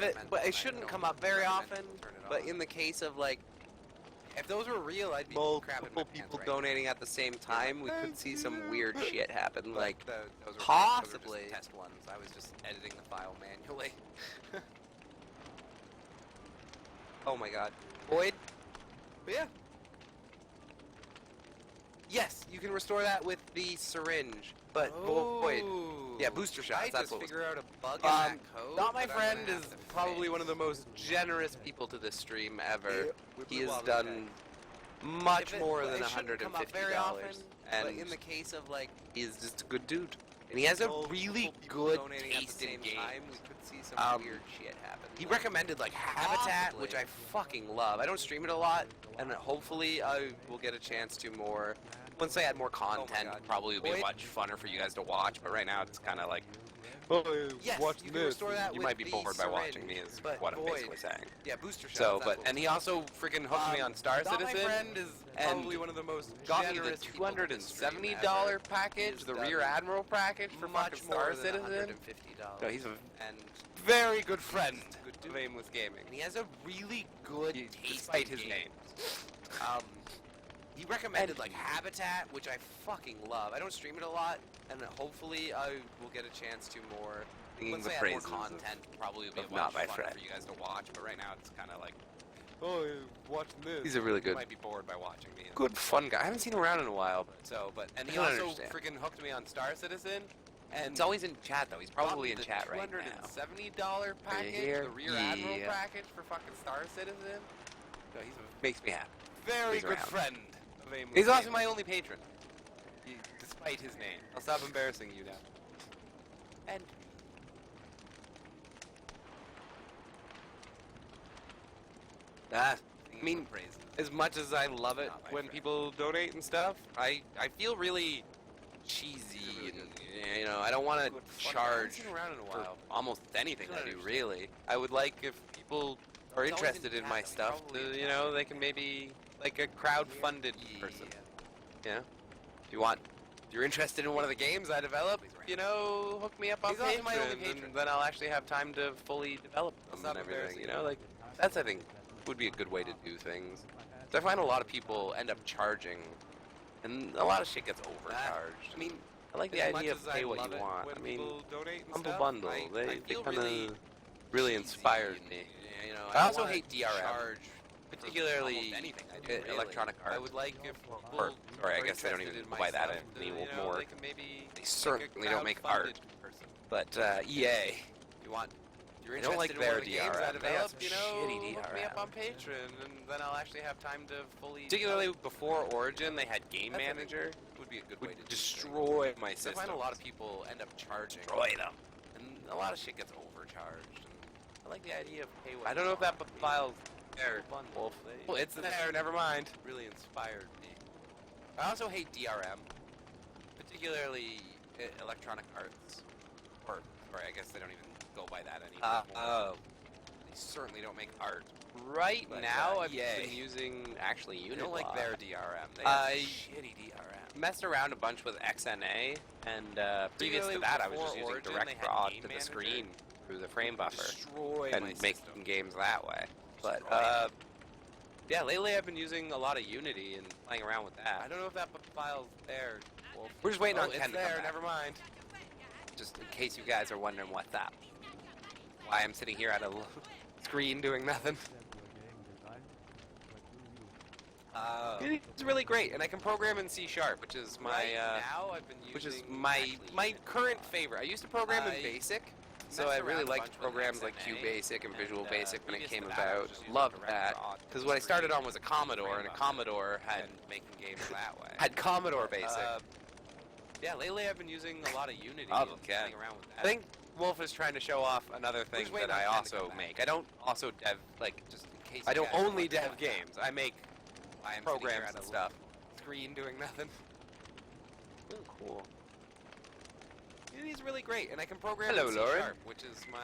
it, but it shouldn't come up very often. But in the case of like, if those were real, I'd be multiple people donating at the same time, we could see some weird shit happen. Like, those were possibly. just test ones. I was just editing the file manually. Oh my god. Boyd? But yeah. Yes, you can restore that with the syringe. But Boyd. Yeah, booster shots. That's what figure out a bug in that code. Not My Friend is probably one of the most generous people to this stream ever. He has done much more than $150. And in the case of like, he's just a good dude. And he has a really good taste in games. We could see some weird shit happen. He recommended like Habitat, which I fucking love. I don't stream it a lot, and hopefully I will get a chance to more. Once I add more content, probably will be much funner for you guys to watch. But right now it's kind of like, yes, watch you this. Can that you with might be bored by watching me, is what I'm basically saying. Yeah, booster shots. So, and he also freaking hooked me on Star Citizen. My Friend is probably one of the most got me the $270 package, the Rear Admiral package for fucking Star Citizen. No, he's a very good friend of Aimless Gaming. And he has a really good taste despite his name. He recommended like Habitat, which I fucking love. I don't stream it a lot, and hopefully I will get a chance to more. Once I add more content, probably will be Not My fun Friend for you guys to watch. But right now it's kind of like, watching this. He's a really good. You might be bored by watching me. Good fun guy. I haven't seen him around in a while. And he also freaking hooked me on Star Citizen. And it's always in chat though. He's probably in chat right now. $270 package, the Rear Admiral package for fucking Star Citizen. No, makes me happy. Very good friend of Aimless He's also Gaming. my only patron. Despite his name. I'll stop embarrassing you now. And I mean, as much as I love it when people donate and stuff, I feel really cheesy and, you know, I don't want to charge for almost anything I do, really. I would like if people are interested in my stuff to, you know, they can maybe, like a crowd-funded person. Yeah? If you're interested in one of the games I develop, you know, hook me up on Patreon, and then I'll actually have time to fully develop them and everything, you know? Like, that's, I think, would be a good way to do things. So I find a lot of people end up charging, and a lot of shit gets overcharged. I mean, I like the idea of pay what you want. I mean, Humble Bundle, they kind of really inspired me. You know, I also hate DRM, particularly Electronic Arts. I would like if Or I guess they don't even go by that anymore. They certainly don't make art. But EA, you're I don't like interested their in one of the games I DRM. They have developed, some you know, shitty hook me up DRM. on Patreon, and then I'll actually have time to fully. Particularly before Origin, they had Game Manager. Would be a good way to destroy my I system. find a lot of people end up charging. Destroy them. And a lot of shit gets overcharged. And I like the idea of pay what I don't know if that file's there. Wolf. Well, it's there. Never mind. Really inspired me. I also hate DRM, particularly Electronic Arts, or I guess they don't even go by that anymore. Oh. They certainly don't make art. Right But, now, I've EA. been using actually I Uniblock. don't like their DRM. They have shitty DRM. Messed around a bunch with XNA, and previous to that, I was just using Origin, direct they had draw Game to the Manager. screen through the frame buffer Destroy and my making system. games that way. But yeah, lately I've been using a lot of Unity and playing around with that. I don't know if that file's there. Wolf. We're just waiting on it's Ken to there. come back. Never mind. Just in case you guys are wondering what's up. Why I'm sitting here at a screen doing nothing. It's really great, and I can program in C#, which is my now I've been using which is my current favorite. I used to program in BASIC, so I really liked programs like QBasic and Visual Basic when it came about. Loved that, because what I started on was a Commodore, and a Commodore had making games that way. had Commodore Basic. Yeah, lately I've been using a lot of Unity. Oh, and okay. playing around with I that. think Wolf is trying to show off another thing waiting that I on Ken to also come make. I don't also dev, like, just in case. I you don't guys only wonder dev what games. I make I am programs sitting and here stuff. at a screen doing nothing. Oh, cool. Unity's really great, and I can program Hello, in C#, Lauren. which is my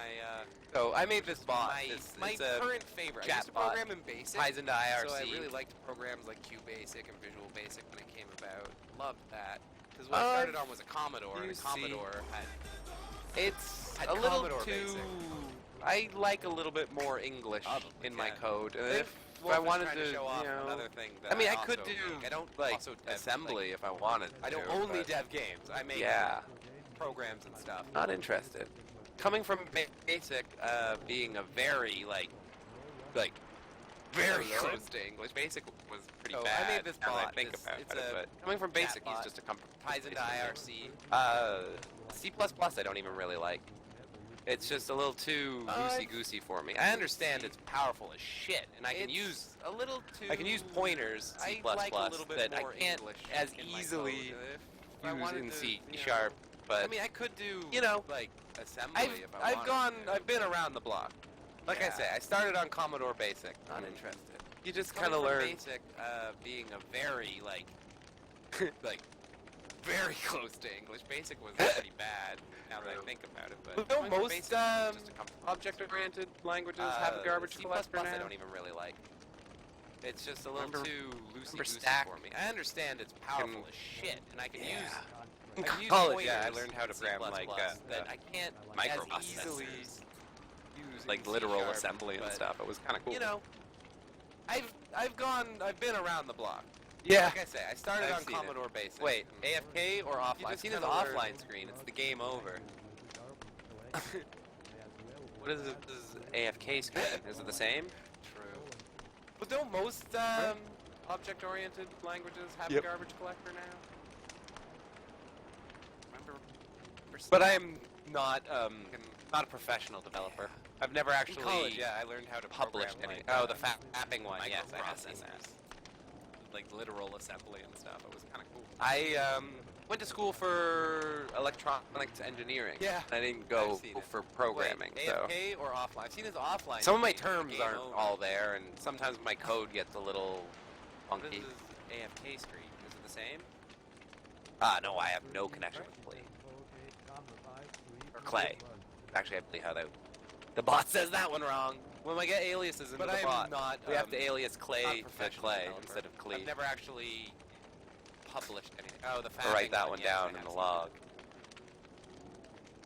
So I made this bot. my It's a current favorite. I chat used to bot. program in BASIC, ties into IRC. so I really liked programs like QBasic and Visual Basic when it came about. Loved that. Because what I started on was a Commodore, and a Commodore had It's had a little Commodore too Basic. I like a little bit more English Probably, in my yeah. code. And think if Wolf I is wanted trying to, show off you know, another thing that I mean, I also could do make. I don't like also dev, assembly if I wanted. I don't to, only but dev games. I make Yeah, programs and stuff. not interested. Coming from basic, being a very like very Hello? close to English. Basic was pretty So, I bad. made this now that I bot. think It's- about it's it, a but coming from basic, he's bot. just a Ties into IRC. C++ I don't even really like. It's just a little too loosey-goosey for me. I understand it's powerful as shit, and I can It's use a little too. I can use pointers C++ I like a little bit that more I can't English as in my easily code. If I use wanted in to, C you know, sharp. But I mean, I could do you know, like assembly I've if I I've wanted gone to. I've been around the block. Like I Yeah. say, I started on Commodore Basic. Not interested. You just Coming kind of from learn. basic, being a very like very close to English. Basic was pretty bad. Now that I think about it, but Don't coming from most, basic is just a comfort. Object-oriented languages have a garbage C++ collector now. I don't even really like. It's just a little Remember- too loosey-goosey Stack? for me. I understand it's powerful as shit, and I can use. In I can use college, yeah, I pointers learned how to in program C++ like that I can't as easily microprocessors, use like in literal C# assembly and but, stuff. It was kind of cool. You know, I've been around the block. yeah. Like I say, I started I've on seen it. Commodore Basic. Wait, and AFK or offline? I've just seen his kinda learn- offline screen. It's the game over. What is this AFK screen? Is it the same? True. But don't most object-oriented languages have Yep. a garbage collector now? Remember? But I am not not a professional developer. I've never In actually college, yeah, I learned how to published program, any. like, Oh, the mapping one. Yes, I have seen microprocessors. that. Like literal assembly and stuff. It was kind of cool. I went to school for electronics engineering. Yeah, I didn't go I've seen it. for programming. Wait, So AFK or offline? I've seen his offline. some of my screen, terms game aren't over. all there, and sometimes my code gets a little What is funky. his AFK screen? Is it the same? No, I have no connection with Clay. Or Clay. Actually, I believe how that. The bot says that one wrong. When I get aliases into But the I'm bot, not. we have to alias not Clay to professional Clay developer. instead of Clee. I've never actually published anything. Oh, the Or fapping write that one yes, down I in have the seen log.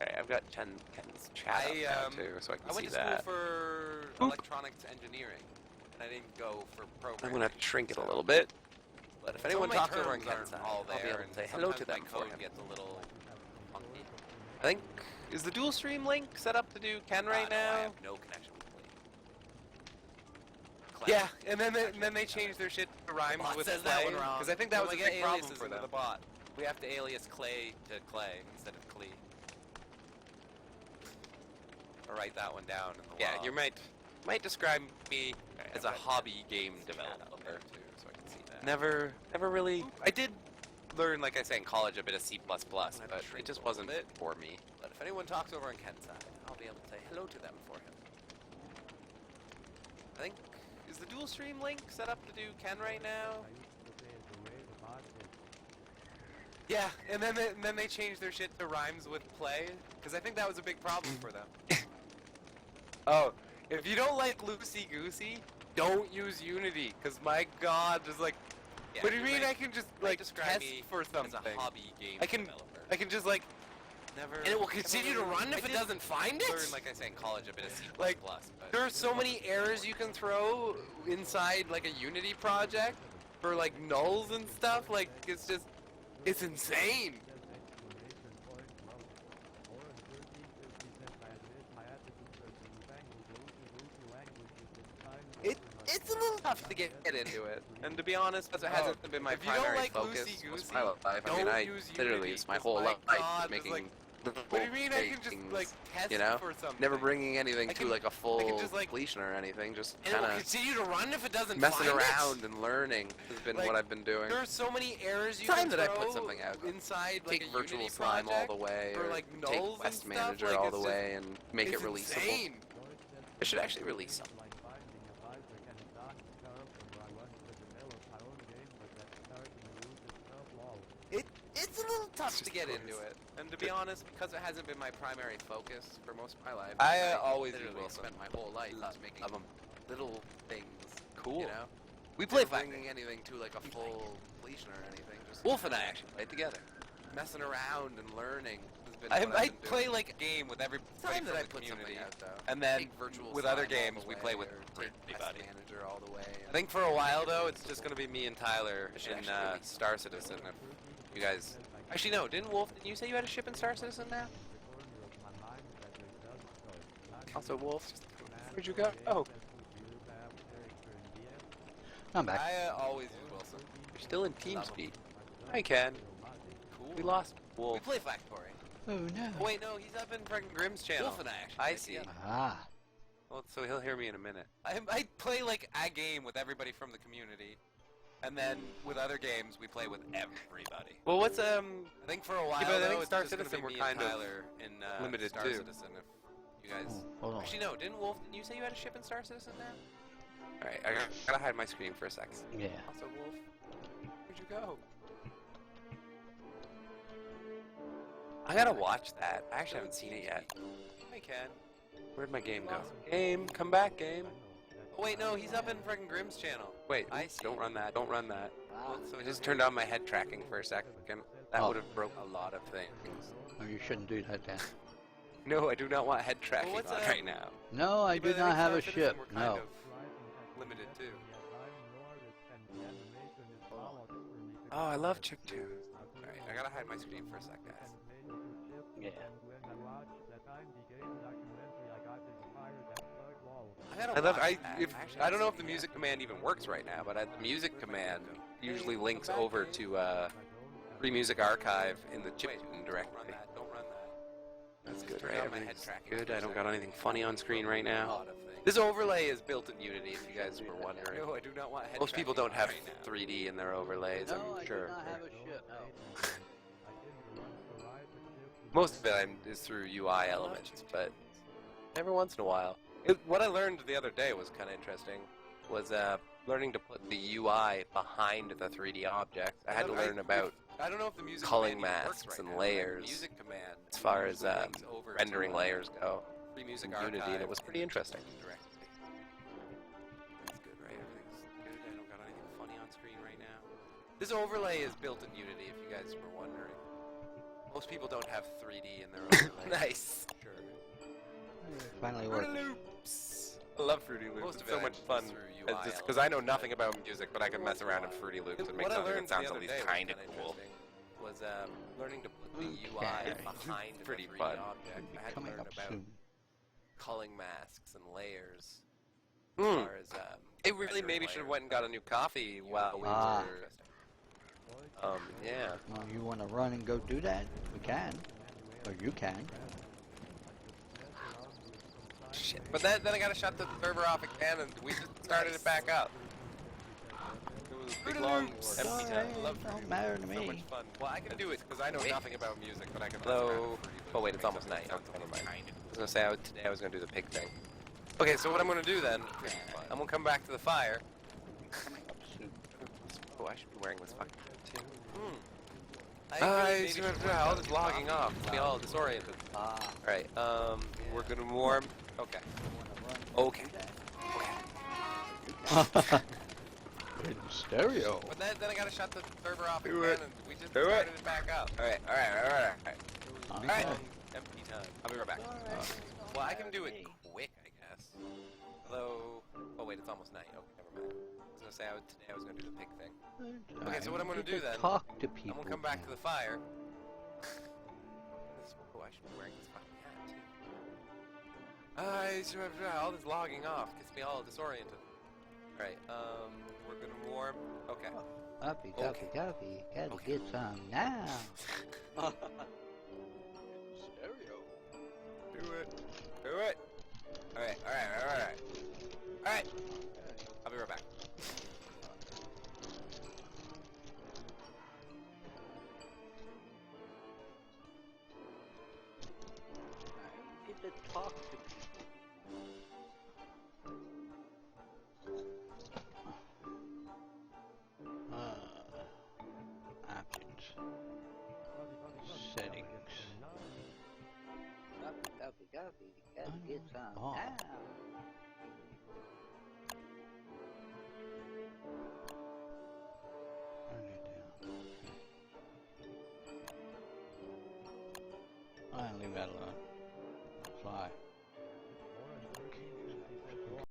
Okay, I've got Ken's chat I, up now too, so I can I went see to school that. for Boop. electronics engineering, and I didn't go for programming. I'm gonna have to shrink it a little bit. But if Some anyone of my talks over in terms Ken's aren't all I'll be there, able and to say hello to sometimes them my for code him. gets a little funky. I think is the dual stream link set up to do Ken right No, I now? have no connection with Clay. Yeah, and then they changed their shit to rhymes Bot with says Clay, that one wrong. because I think that When was a we get big problem aliases for into them. the bot. We have to alias Clay to Clay instead of Clee. Or write that one down in the Yeah, log. you might describe me as a I've got hobby game chat up developer. there too, so I can see that. Never really. I did learn, like I say, in college, a bit of C++, but shrink it a just little wasn't bit. for me. But if anyone talks over on Ken's side, I'll be able to say hello to them for him. I think is the dual stream link set up to do Ken right now? Yeah, and then they changed their shit to rhymes with play, because I think that was a big problem for them. Oh, if you don't like loosey goosey, don't use Unity, because my God, just like. Yeah, what do you you mean? might- I can just might like describe test me for something as a hobby game I can- developer. I can just like Never. and it will continue to run if it doesn't find it? Learn, like I say, in college, a bit of C++. Like, but there are so many errors you can throw inside like a Unity project for like nulls and stuff. Like it's insane. It's a little tough to get into it, and to be honest, that hasn't been my if you don't primary like focus loosey-goosey, most of my life. I mean, don't I use literally Unity, used my 'cause whole my life God, just making like, little what do you mean? I can just things, like test you know? for something. never bringing anything I to can- like a full just, like- completion or anything. Just And it will kind of continue to run if it doesn't messing find around it. and learning has been Like, what I've been doing. There are so many errors you Time can that I throw put something out. inside like Take a Virtual Unity Slime all project, the way, or, or like, take nulls and Quest stuff, Manager like, all it's the just- way and make it it's releasable. insane. I should actually release something. It's a little tough It's to just get gross. into it, and to be honest, because it hasn't been my primary focus for most of my life. I always use literally Wilson. spent my whole life just making Love 'em. little things. Cool. You know, We play never Fighting. bringing anything to like a full completion or anything. Just Wolf and I actually played together. messing around and learning has been I what I've been play doing. like A game with everybody time from that I the put community, something out though. and then Take virtual with other slime all games the we way, play with or take everybody. Pest Manager all the way. I think for a while though, it's just gonna be me and Tyler I should in actually delete Star Citizen. If you guys, actually no, didn't you say you had a ship in Star Citizen now? Also, Wolf, where'd you go? Oh, I'm back. I always use Wilson. you're still in TeamSpeak. I can. Cool. We lost We Wolf. play Factory. Oh no. Oh, wait, no, he's up in fucking Grimm's channel. Wolf and I actually. I play see. together. Ah. Well, so he'll hear me in a minute. I play like a game with everybody from the community, and then with other games we play with everybody. Well, what's I think for a while but I though, think it's Star just gonna Citizen be we're me kind and of Tyler in limited Star too. Citizen. If you guys. Oh, hold on. Actually, no, didn't you say you had a ship in Star Citizen now? Alright, I gotta hide my screen for a second. Yeah. Also, Wolf, where'd you go? I gotta watch that. I actually haven't seen it yet. Hey, Ken. Where'd my game go? Game, come back, game. Oh wait, no, he's up in freaking Grimm's channel. Wait, I oops, see. don't run that, don't run that. Ah. So I just turned on my head tracking for a second. That Oh. would have broke a lot of things. Oh, you shouldn't do that then. No, I do not want head tracking what's, on right now. No, I do But not think have Star a Citizen ship. We're kind No. of limited too. Oh, I love Chiptunes. Alright, I gotta hide my screen for a sec, guys. Yeah. I love. I don't know if the music command even works right now, but the music command usually links over to Free Music Archive in the chiptune directory. Don't run that. That's good, Turn right? on my head Everything's tracking good. for a I don't second. got anything funny on screen right A now. lot of things. This overlay is built in Unity, if you guys were wondering. No, I do not want head Most people tracking don't have right now. 3D in their overlays, No, I'm I sure. do not have a ship. No. Most of it is through UI elements, but every once in a while. What I learned the other day was kind of interesting, was learning to put the UI behind the 3D objects. I had to learn about I don't know if the music culling command even masks works and right now. layers The music command as far as usually links over to, rendering layers go Free Music in Unity, and Archive it was pretty interesting. directly. That's good, right? Everything's good. I don't got anything funny on screen right now. This overlay is built in Unity, if you guys were wondering. Most people don't have 3D in their overlay. Nice. Sure. Finally Fruity worked. Loops. I love Fruity Loops. Most It's of so it much is fun. through UI Because I know nothing about music, but I can mess around in Fruity Loops and make What I something learned that sounds the at other least day was kind of kinda cool. interesting, was learning to put the UI Okay. behind Pretty the 3D fun. object. Be I had to coming learn up about soon. culling masks and layers. Hmm. As far as, It really rendering maybe should have layers. went and got a new coffee while we Ah. were. Yeah. Well, you want to run and go do that? We can. Or you can. Shit. But then I gotta shut the server off again, and we just started it back up. It was a big Fruity long Loops. empty Alright, time. Love don't Fruity matter to So me. much fun. Well, I can do it because I know nothing about music, but I can. Hello. mess around with Fruity Oh Loops wait, and it's make almost night. something Oh, never mind. kind of I was gonna say today I was gonna do the pig thing. Okay, so what I'm gonna do then, I'm gonna come back to the fire. Coming up soon. Oh, I should be wearing this fucking too. I All this logging off. It's me all disoriented. Ah. Alright, we're gonna warm. Okay. Okay. In stereo. But then I gotta shut the server off Do again, it. and we just Do it. started it back up. Alright. Okay. Empty time. I'll be right back. Well, I can do it quick, I guess. Although, oh wait, it's almost night. Okay, never mind. I was gonna say today I was gonna do the pig thing. Okay, so what I'm gonna You do can then, Talk to people. I'm gonna come back to now. the fire. Oh, I should be wearing this fucking hat too. All this logging off gets me all disoriented. Alright, we're gonna warm. Okay. Copy, Okay. copy. Gotta Okay. get some now. Stereo. Do it. Alright. Alright. I'll be right back. Get to talk to people. Options. Settings. Copy. Gotta get some Oh. now. gotta fly.